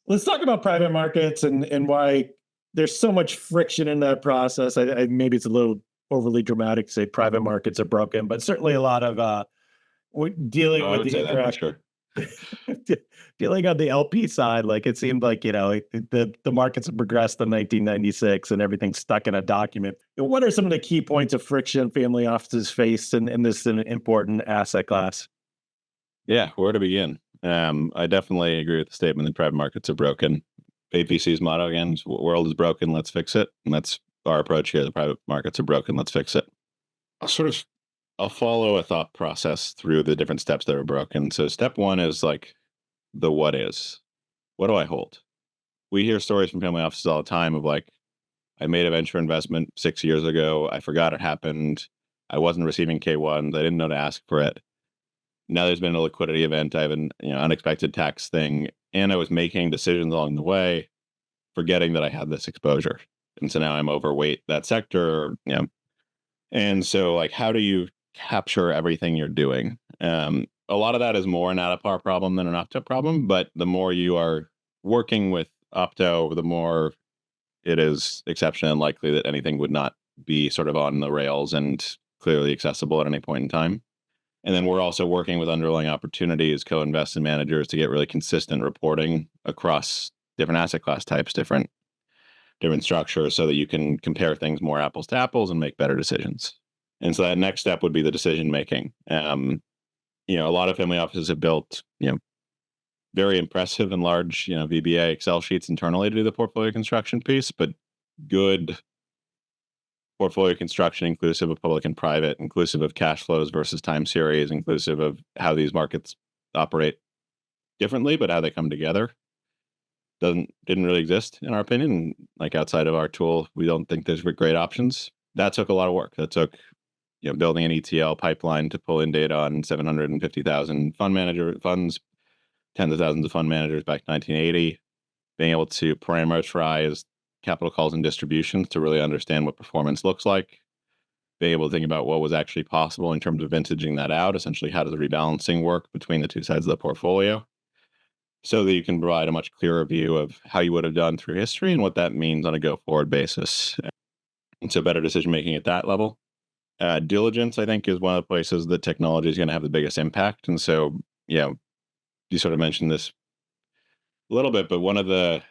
Let's talk about private markets and why there's so much friction in that process. Maybe it's a little overly dramatic to say private markets are broken, but certainly a lot of dealing No, I with would the say that for interact sure. dealing on the LP side. Like it seemed like the markets have progressed in 1996 and everything's stuck in a document. What are some of the key points of friction family offices face in this important asset class? Yeah, where to begin? I definitely agree with the statement that private markets are broken. APC's motto again is world is broken, let's fix it. And that's our approach here. The private markets are broken, let's fix it. I'll follow a thought process through the different steps that are broken. So step one is like the what is. What do I hold? We hear stories from family offices all the time of like, I made a venture investment 6 years ago. I forgot it happened. I wasn't receiving K1s. I didn't know to ask for it. Now there's been a liquidity event. I have an unexpected tax thing, and I was making decisions along the way, forgetting that I had this exposure, and so now I'm overweight that sector. And so like, how do you capture everything you're doing? A lot of that is more an Adapar problem than an Opto problem, but the more you are working with Opto, the more it is exceptionally unlikely that anything would not be sort of on the rails and clearly accessible at any point in time. And then we're also working with underlying opportunities, co-invest and managers to get really consistent reporting across different asset class types, different structures, so that you can compare things more apples to apples and make better decisions. And so that next step would be the decision making. A lot of family offices have built, very impressive and large, VBA Excel sheets internally to do the portfolio construction piece, but good portfolio construction, inclusive of public and private, inclusive of cash flows versus time series, inclusive of how these markets operate differently, but how they come together, didn't really exist in our opinion. Like outside of our tool, we don't think there's great options. That took a lot of work. That took building an ETL pipeline to pull in data on 750,000 funds, tens of thousands of fund managers back in 1980, being able to parameterize capital calls and distributions to really understand what performance looks like, being able to think about what was actually possible in terms of vintaging that out. Essentially, how does the rebalancing work between the two sides of the portfolio, so that you can provide a much clearer view of how you would have done through history and what that means on a go-forward basis. And so better decision-making at that level. Diligence, I think, is one of the places that technology is going to have the biggest impact. And so, you sort of mentioned this a little bit, but one of the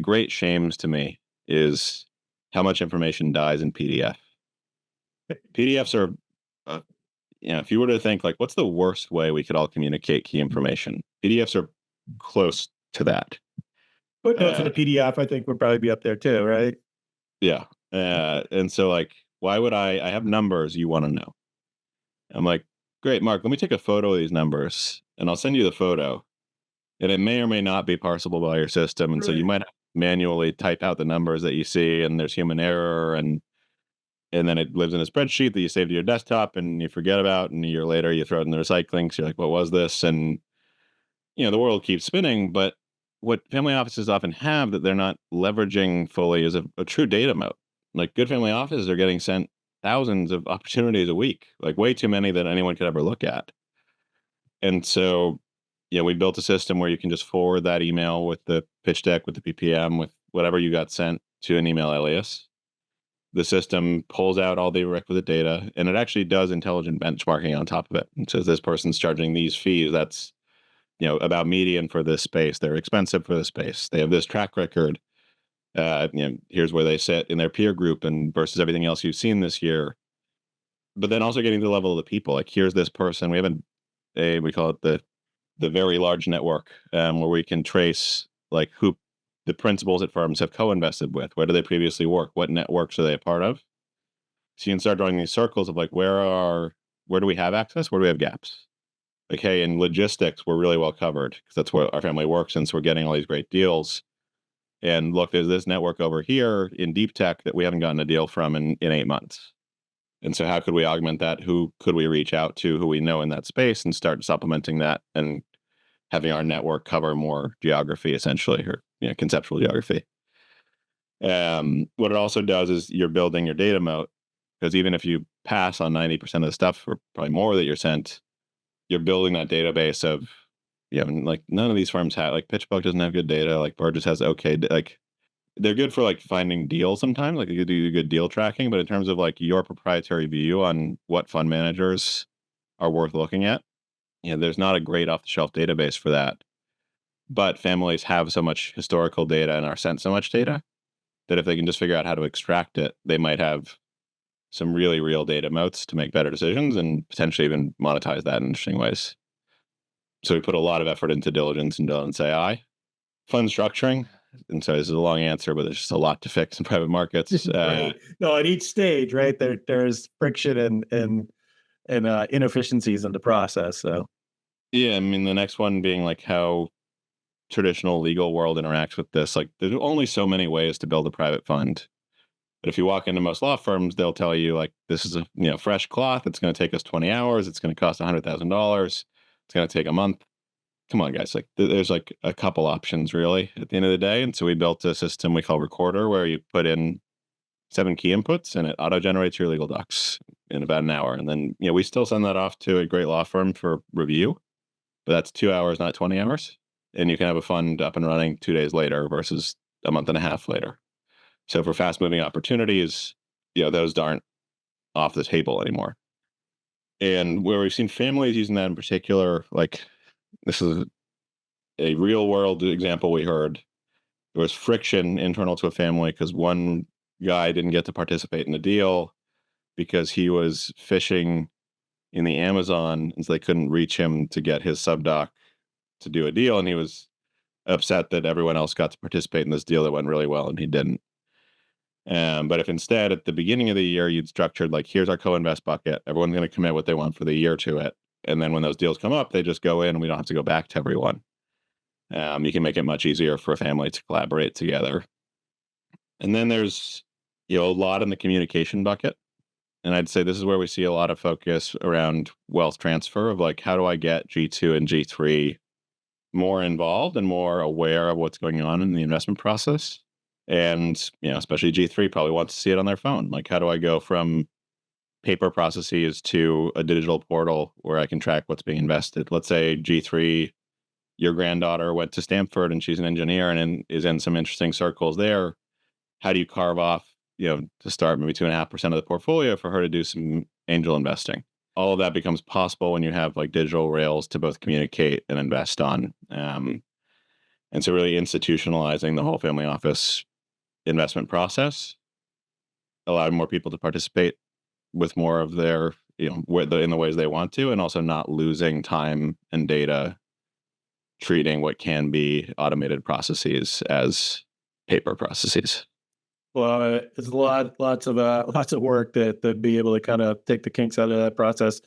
great shames to me is how much information dies in PDF. PDFs are, if you were to think like, what's the worst way we could all communicate key information? PDFs are close to that. Footnotes in a PDF, I think, would probably be up there too, right? Yeah. And so like, why would I have numbers you want to know? I'm like, great, Mark, let me take a photo of these numbers and I'll send you the photo. And it may or may not be parsable by your system. And so you might manually type out the numbers that you see, and there's human error, and then it lives in a spreadsheet that you save to your desktop and you forget about, and a year later you throw it in the recycling. So you're like, what was this? And the world keeps spinning. But what family offices often have that they're not leveraging fully is a true data moat. Like good family offices are getting sent thousands of opportunities a week, like way too many that anyone could ever look at. And so we built a system where you can just forward that email with the pitch deck, with the PPM, with whatever you got sent to an email alias. The system pulls out all the requisite data, and it actually does intelligent benchmarking on top of it. And says this person's charging these fees. That's about median for this space. They're expensive for this space. They have this track record. Here's where they sit in their peer group and versus everything else you've seen this year. But then also getting to the level of the people. Like here's this person. We have we call it the very large network, where we can trace like who the principals at firms have co-invested with. Where do they previously work? What networks are they a part of? So you can start drawing these circles of like, where do we have access? Where do we have gaps? Like, hey, in logistics, we're really well covered because that's where our family works. And so we're getting all these great deals. And look, there's this network over here in deep tech that we haven't gotten a deal from in 8 months. And so how could we augment that? Who could we reach out to, who we know in that space, and start supplementing that and having our network cover more geography, essentially, or conceptual geography. What it also does is you're building your data moat, because even if you pass on 90% of the stuff, or probably more that you're sent, you're building that database of like none of these firms have, like PitchBook doesn't have good data. Like Burgess has okay, like they're good for like finding deals sometimes, like you do good deal tracking, but in terms of like your proprietary view on what fund managers are worth looking at, there's not a great off the shelf database for that. But families have so much historical data and are sent so much data that if they can just figure out how to extract it, they might have some really real data moats to make better decisions and potentially even monetize that in interesting ways. So we put a lot of effort into diligence and diligence AI. Fund structuring. And so this is a long answer, but there's just a lot to fix in private markets. Right. No, at each stage, right, there's friction and inefficiencies in the process. So yeah, I mean, the next one being like how traditional legal world interacts with this. Like there's only so many ways to build a private fund. But if you walk into most law firms, they'll tell you like this is a fresh cloth. It's going to take us 20 hours. It's going to cost $100,000. It's going to take a month. Come on, guys. Like there's like a couple options really at the end of the day. And so we built a system we call Recorder where you put in 7 key inputs and it auto generates your legal docs in about an hour. And then, we still send that off to a great law firm for review, but that's 2 hours, not 20 hours. And you can have a fund up and running 2 days later versus a month and a half later. So for fast moving opportunities, those aren't off the table anymore. And where we've seen families using that in particular, like this is a real world example we heard. There was friction internal to a family because one guy didn't get to participate in the deal because he was fishing in the Amazon, and so they couldn't reach him to get his subdoc to do a deal. And he was upset that everyone else got to participate in this deal that went really well and he didn't. But if instead at the beginning of the year you'd structured like, here's our co-invest bucket, everyone's going to commit what they want for the year to it. And then when those deals come up, they just go in and we don't have to go back to everyone. You can make it much easier for a family to collaborate together. And then there's, a lot in the communication bucket. And I'd say this is where we see a lot of focus around wealth transfer of like, how do I get G2 and G3 more involved and more aware of what's going on in the investment process? And, especially G3 probably wants to see it on their phone. Like, how do I go from paper processes to a digital portal where I can track what's being invested? Let's say G3, your granddaughter went to Stanford and she's an engineer and is in some interesting circles there. How do you carve off, to start maybe 2.5% of the portfolio for her to do some angel investing? All of that becomes possible when you have like digital rails to both communicate and invest on. And so really institutionalizing the whole family office investment process, allowing more people to participate with more of their, in the ways they want to, and also not losing time and data treating what can be automated processes as paper processes. Well, it's lots of work to be able to kind of take the kinks out of that process.